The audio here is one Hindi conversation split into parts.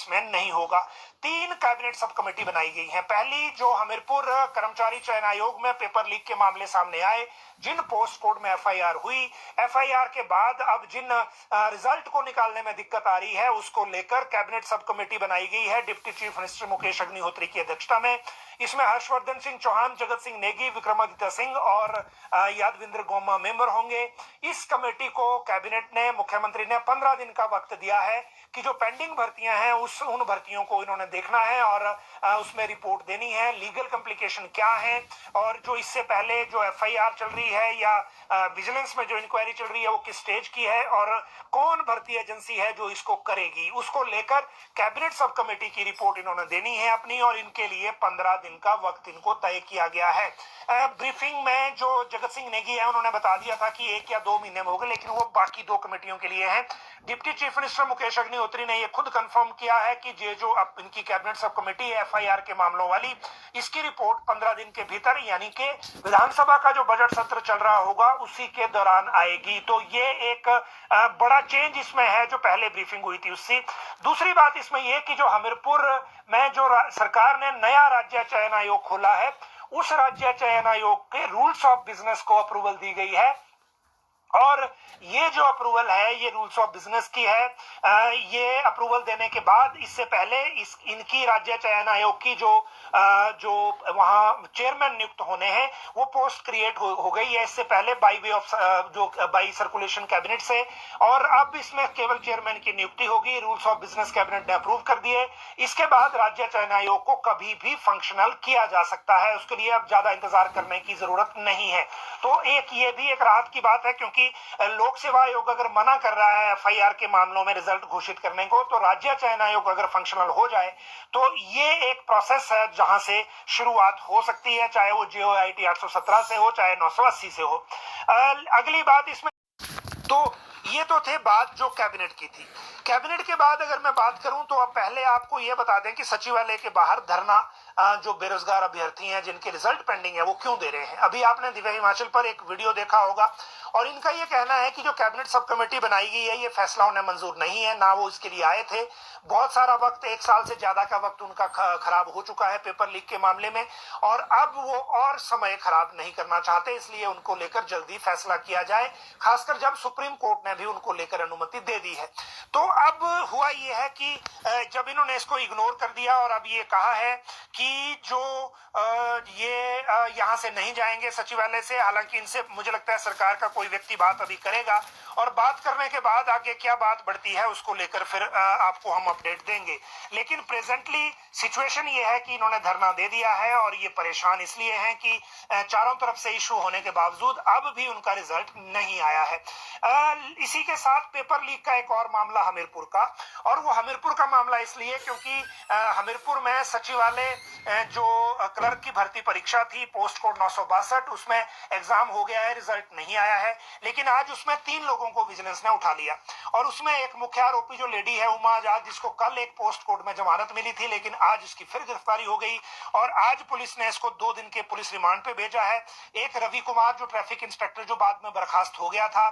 इसमें नहीं होगा। 3 कैबिनेट सब कमेटी बनाई गई है। पहली जो हमीरपुर कर्मचारी चयन आयोग में पेपर लीक के मामले सामने आए, जिन पोस्ट कोड में एफआईआर हुई, एफआईआर के बाद अब जिन रिजल्ट को निकालने में दिक्कत आ रही है, उसको लेकर कैबिनेट सब कमेटी बनाई गई है deputy chief minister Mukesh Agnihotri की अध्यक्षता में। इसमें हर्षवर्धन सिंह चौहान, जगत सिंह नेगी, विक्रमादित्य सिंह और यादविंद्र गोमा मेंबर होंगे। इस कमेटी को कैबिनेट ने, मुख्यमंत्री ने 15 दिन का वक्त दिया है कि जो पेंडिंग भर्तियां हैं उन भर्तियों को इन्होंने देखना है और उसमें रिपोर्ट देनी है, लीगल कम्प्लिकेशन क्या है, और जो इससे पहले जो एफआईआर चल रही है या विजिलेंस में जो इंक्वायरी चल रही है वो किस स्टेज की है और कौन भर्ती एजेंसी है जो इसको करेगी, उसको लेकर कैबिनेट सब कमेटी की रिपोर्ट इन्होंने देनी है अपनी, और इनके लिए 15 दिन का वक्त इनको तय किया गया है। ब्रीफिंग में जो जगत सिंह नेगी है उन्होंने बता दिया था कि 1 या 2 महीने में होगा, लेकिन वो बाकी 2 कमेटियों के लिए है। Deputy chief minister Mukesh Agnihotri ने ये खुद कंफर्म किया है कि ये जो अब इनकी कैबिनेट सब कमेटी है एफआईआर के मामलों वाली, इसकी रिपोर्ट 15 दिन के भीतर, यानी कि विधानसभा का जो बजट सत्र चल रहा होगा उसी के दौरान आएगी। तो ये एक बड़ा चेंज इसमें है जो पहले ब्रीफिंग हुई थी उससे। दूसरी बात इसमें यह कि जो हमीरपुर में जो सरकार ने नया राज्य चयन आयोग खोला है, उस राज्य चयन आयोग के रूल्स ऑफ बिजनेस को अप्रूवल दी गई है, और ये जो अप्रूवल है ये रूल्स ऑफ बिजनेस की है। ये अप्रूवल देने के बाद इससे पहले इनकी राज्य चयन आयोग की जो वहां चेयरमैन नियुक्त होने हैं वो पोस्ट क्रिएट हो गई है इससे पहले by way of by circulation cabinet से, और अब इसमें केवल चेयरमैन की नियुक्ति होगी। रूल्स ऑफ बिजनेस कैबिनेट ने अप्रूव कर दिए। इसके बाद राज्य चयन आयोग को कभी भी फंक्शनल किया जा सकता है, उसके लिए अब ज्यादा इंतजार करने की जरूरत नहीं है। तो ये भी एक राहत की बात है, क्योंकि लोक सेवा आयोग अगर मना कर रहा है एफआईआर के मामलों में रिजल्ट घोषित करने को, तो राज्य चयन आयोग अगर फंक्शनल हो जाए तो ये एक प्रोसेस है जहां से शुरुआत हो सकती है, चाहे वो जीओआईटी 817 से हो, चाहे 980 से हो। अगली बात इसमें, तो ये तो थे बात जो कैबिनेट की थी। कैबिनेट के बाद अगर मैं बात करूं तो अब पहले आपको ये बता दें कि सचिवालय के बाहर धरना जो बेरोजगार अभ्यर्थी हैं जिनके रिजल्ट पेंडिंग है वो क्यों दे रहे हैं। अभी आपने दिव्य हिमाचल पर एक वीडियो देखा होगा, और इनका ये कहना है कि जो कैबिनेट सब कमेटी बनाई गई है ये फैसला उन्हें मंजूर नहीं है, ना वो इसके लिए आए थे। बहुत सारा वक्त, 1 साल से ज्यादा का वक्त उनका खराब हो चुका है पेपर लीक के मामले में, और अब वो और समय खराब नहीं करना चाहते, इसलिए उनको लेकर जल्दी फैसला किया जाए, खासकर जब सुप्रीम कोर्ट ने भी उनको लेकर अनुमति दे दी है। तो अब हुआ ये है कि जब इन्होंने इसको इग्नोर कर दिया और अब ये कहा है कि जो ये यहाँ से नहीं जाएंगे सचिवालय से, हालांकि इनसे मुझे लगता है सरकार का कोई व्यक्ति बात अभी करेगा, और बात करने के बाद आगे क्या बात बढ़ती है उसको लेकर फिर आपको हम अपडेट देंगे। लेकिन प्रेजेंटली सिचुएशन ये है कि इन्होंने धरना दे दिया है, और ये परेशान इसलिए हैं कि चारों तरफ से इशू होने के बावजूद अब भी उनका रिजल्ट नहीं आया है। इसी के साथ पेपर लीक का एक और मामला हमीरपुर का, और वो हमीरपुर का मामला इसलिए क्योंकि हमीरपुर में सचिवालय जो क्लर्क की भर्ती परीक्षा थी पोस्ट कोड 962, उसमें एग्जाम हो गया है, रिजल्ट नहीं आया है, लेकिन आज उसमें 3 लोगों को विजिलेंस ने उठा लिया, और उसमें एक मुख्य आरोपी जो लेडी है उमा आजाद, जिसको कल एक पोस्ट कोड में जमानत मिली थी, लेकिन आज उसकी फिर गिरफ्तारी हो गई, और आज पुलिस ने इसको 2 दिन के पुलिस रिमांड पे भेजा है। एक रवि कुमार जो ट्रैफिक इंस्पेक्टर जो बाद में बर्खास्त हो गया था,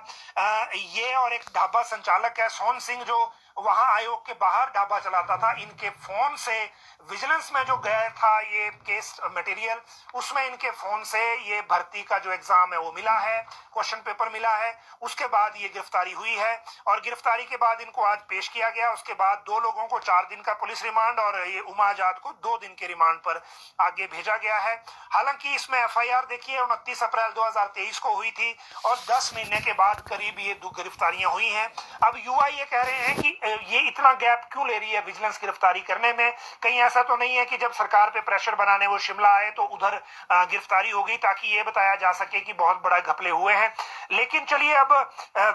ये, और एक ढाबा संचालक है सोहन सिंह जो वहां आयोग के बाहर ढाबा चलाता था, इनके फोन से विजिलेंस में जो गया था ये केस मटेरियल, उसमें इनके फोन से ये भर्ती का जो एग्जाम है वो मिला है, क्वेश्चन पेपर मिला है। उसके बाद ये गिरफ्तारी हुई है, और गिरफ्तारी के बाद इनको आज पेश किया गया। उसके बाद 2 लोगों को 4 दिन का पुलिस रिमांड और ये उमा आजाद को 2 दिन के रिमांड पर आगे भेजा गया है। हालांकि इसमें एफआईआर देखिए 29 अप्रैल 2023 को हुई थी, और 10 महीने के बाद करीब ये 2 गिरफ्तारियां हुई हैं। अब युवा ये कह रहे हैं कि ये इतना गैप क्यों ले रही है विजिलेंस गिरफ्तारी करने में, कहीं ऐसा तो नहीं है कि जब सरकार पे प्रेशर बनाने वो शिमला आए तो उधर गिरफ्तारी हो गई, ताकि ये बताया जा सके कि बहुत बड़ा घपले हुए हैं। लेकिन चलिए, अब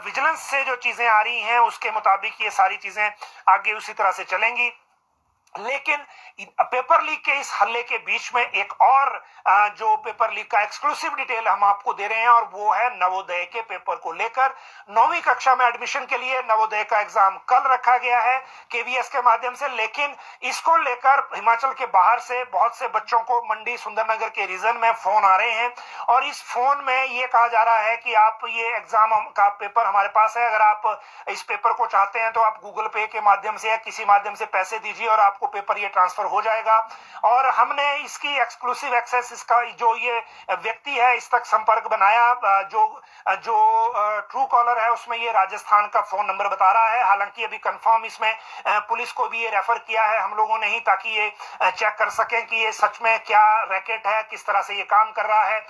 विजिलेंस से जो चीजें आ रही हैं उसके मुताबिक ये सारी चीजें आगे उसी तरह से चलेंगी। लेकिन पेपर लीक के इस हल्ले के बीच में एक और जो पेपर लीक का एक्सक्लूसिव डिटेल हम आपको दे रहे हैं, और वो है नवोदय के पेपर को लेकर। 9वीं कक्षा में एडमिशन के लिए नवोदय का एग्जाम कल रखा गया है केवीएस के माध्यम से, लेकिन इसको लेकर हिमाचल के बाहर से बहुत से बच्चों को मंडी सुंदरनगर के रीजन में फोन आ रहे हैं, और इस फोन में ये कहा जा रहा है कि आप ये एग्जाम का पेपर हमारे पास है, अगर आप इस पेपर को चाहते हैं तो आप गूगल पे के माध्यम से या किसी माध्यम से पैसे दीजिए और आपको पेपर ये ट्रांसफर हो जाएगा। और हमने इसकी एक्सक्लूसिव एक्सेस, इसका जो ये व्यक्ति है इस तक संपर्क बनाया, जो जो ट्रू कॉलर है उसमें ये राजस्थान का फोन नंबर बता रहा है। हालांकि अभी कंफर्म इसमें पुलिस को भी ये रेफर किया है हम लोगों ने ही, ताकि ये चेक कर सकें कि ये सच में क्या रैकेट है, किस तरह से ये काम कर रहा है।